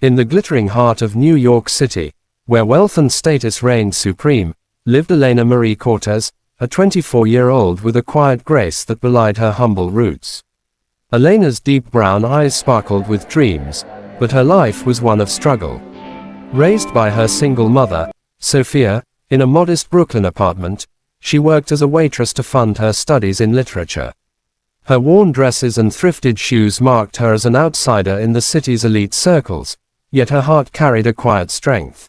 In the glittering heart of New York City, where wealth and status reigned supreme, lived Elena Marie Cortez, a 24-year-old with a quiet grace that belied her humble roots. Elena's deep brown eyes sparkled with dreams, but her life was one of struggle. Raised by her single mother, Sophia, in a modest Brooklyn apartment, she worked as a waitress to fund her studies in literature. Her worn dresses and thrifted shoes marked her as an outsider in the city's elite circles, yet her heart carried a quiet strength.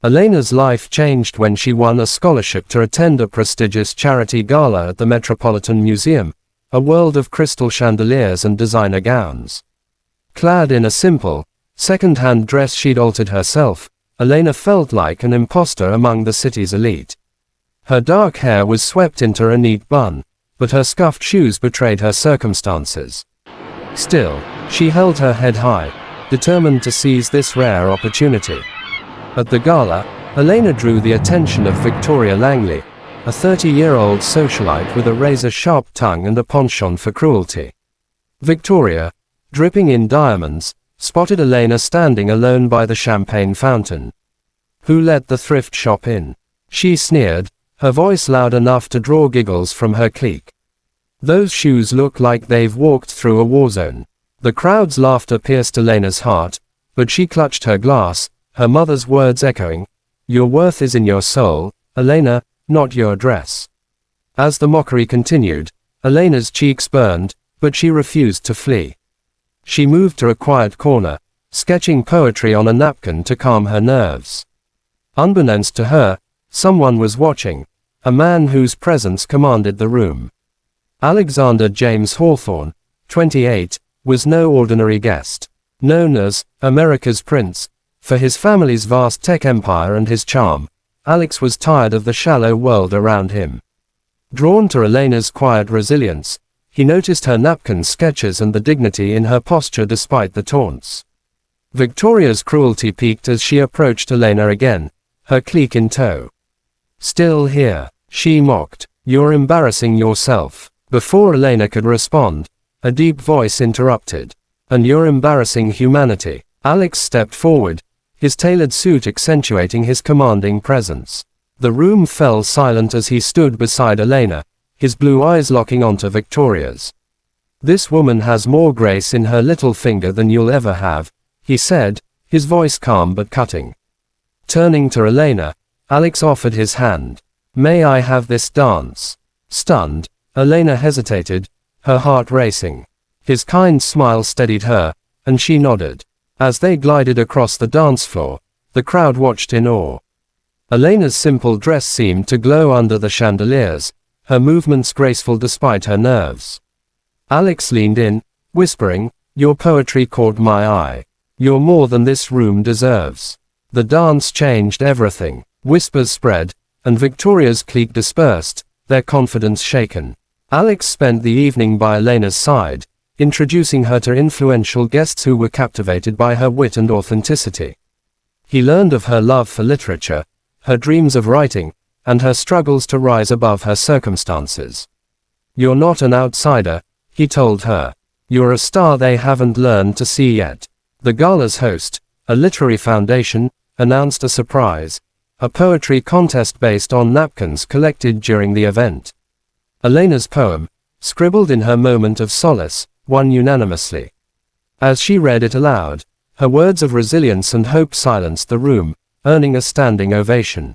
Elena's life changed when she won a scholarship to attend a prestigious charity gala at the Metropolitan Museum, a world of crystal chandeliers and designer gowns. Clad in a simple, second-hand dress she'd altered herself, Elena felt like an imposter among the city's elite. Her dark hair was swept into a neat bun, but her scuffed shoes betrayed her circumstances. Still, she held her head high, determined to seize this rare opportunity. At the gala, Elena drew the attention of Victoria Langley, a 30-year-old socialite with a razor-sharp tongue and a penchant for cruelty. Victoria, dripping in diamonds, spotted Elena standing alone by the champagne fountain. "Who let the thrift shop in?" she sneered, her voice loud enough to draw giggles from her clique. "Those shoes look like they've walked through a war zone." The crowd's laughter pierced Elena's heart, but she clutched her glass, her mother's words echoing, "Your worth is in your soul, Elena, not your dress." As the mockery continued, Elena's cheeks burned, but she refused to flee. She moved to a quiet corner, sketching poetry on a napkin to calm her nerves. Unbeknownst to her, someone was watching, a man whose presence commanded the room. Alexander James Hawthorne, 28, was no ordinary guest. Known as America's Prince, for his family's vast tech empire and his charm, Alex was tired of the shallow world around him. Drawn to Elena's quiet resilience, he noticed her napkin sketches and the dignity in her posture despite the taunts. Victoria's cruelty peaked as she approached Elena again, her clique in tow. "Still here," she mocked. "You're embarrassing yourself." Before Elena could respond, a deep voice interrupted. "And you're embarrassing humanity." Alex stepped forward, his tailored suit accentuating his commanding presence. The room fell silent as he stood beside Elena, his blue eyes locking onto Victoria's. "This woman has more grace in her little finger than you'll ever have," he said, his voice calm but cutting. Turning to Elena, Alex offered his hand. "May I have this dance?" Stunned, Elena hesitated, her heart racing. His kind smile steadied her, and she nodded. As they glided across the dance floor, the crowd watched in awe. Elena's simple dress seemed to glow under the chandeliers, her movements graceful despite her nerves. Alex leaned in, whispering, "Your poetry caught my eye. You're more than this room deserves." The dance changed everything. Whispers spread, and Victoria's clique dispersed, their confidence shaken. Alex spent the evening by Elena's side, introducing her to influential guests who were captivated by her wit and authenticity. He learned of her love for literature, her dreams of writing, and her struggles to rise above her circumstances. "You're not an outsider," he told her. "You're a star they haven't learned to see yet." The gala's host, a literary foundation, announced a surprise, a poetry contest based on napkins collected during the event. Elena's poem, scribbled in her moment of solace, won unanimously. As she read it aloud, her words of resilience and hope silenced the room, earning a standing ovation.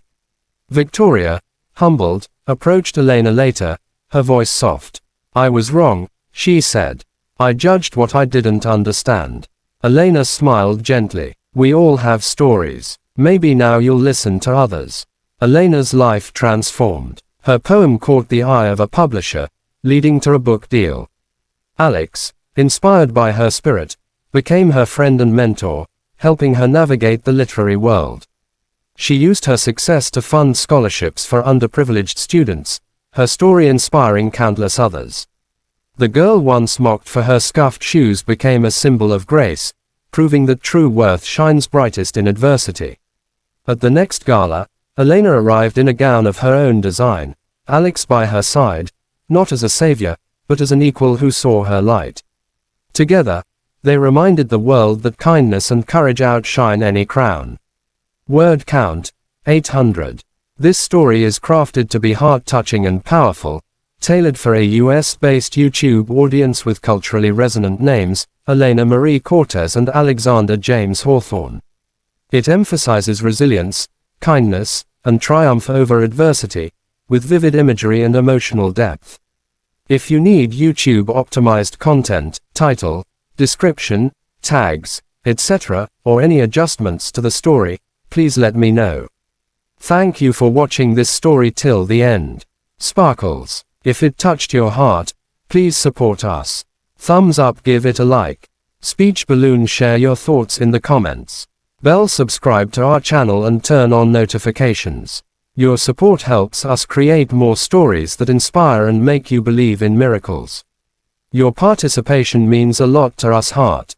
Victoria, humbled, approached Elena later, her voice soft. "I was wrong," she said. "I judged what I didn't understand." Elena smiled gently. "We all have stories. Maybe now you'll listen to others." Elena's life transformed. Her poem caught the eye of a publisher, leading to a book deal. Alex, inspired by her spirit, became her friend and mentor, helping her navigate the literary world. She used her success to fund scholarships for underprivileged students, her story inspiring countless others. The girl once mocked for her scuffed shoes became a symbol of grace, proving that true worth shines brightest in adversity. At the next gala, Elena arrived in a gown of her own design, Alex by her side, not as a savior, but as an equal who saw her light. Together, They reminded the world that kindness and courage outshine any crown. Word count, 800. This story is crafted to be heart-touching and powerful, tailored for a US-based YouTube audience with culturally resonant names, Elena Marie Cortez and Alexander James Hawthorne. It emphasizes resilience, kindness, and triumph over adversity, with vivid imagery and emotional depth. If you need YouTube-optimized content, title, description, tags, etc., or any adjustments to the story, please let me know. Thank you for watching this story till the end. Sparkles. If it touched your heart, please support us. Thumbs up, give it a like. Speech balloon, share your thoughts in the comments. Bell, subscribe to our channel and turn on notifications. Your support helps us create more stories that inspire and make you believe in miracles. Your participation means a lot to us. Heart.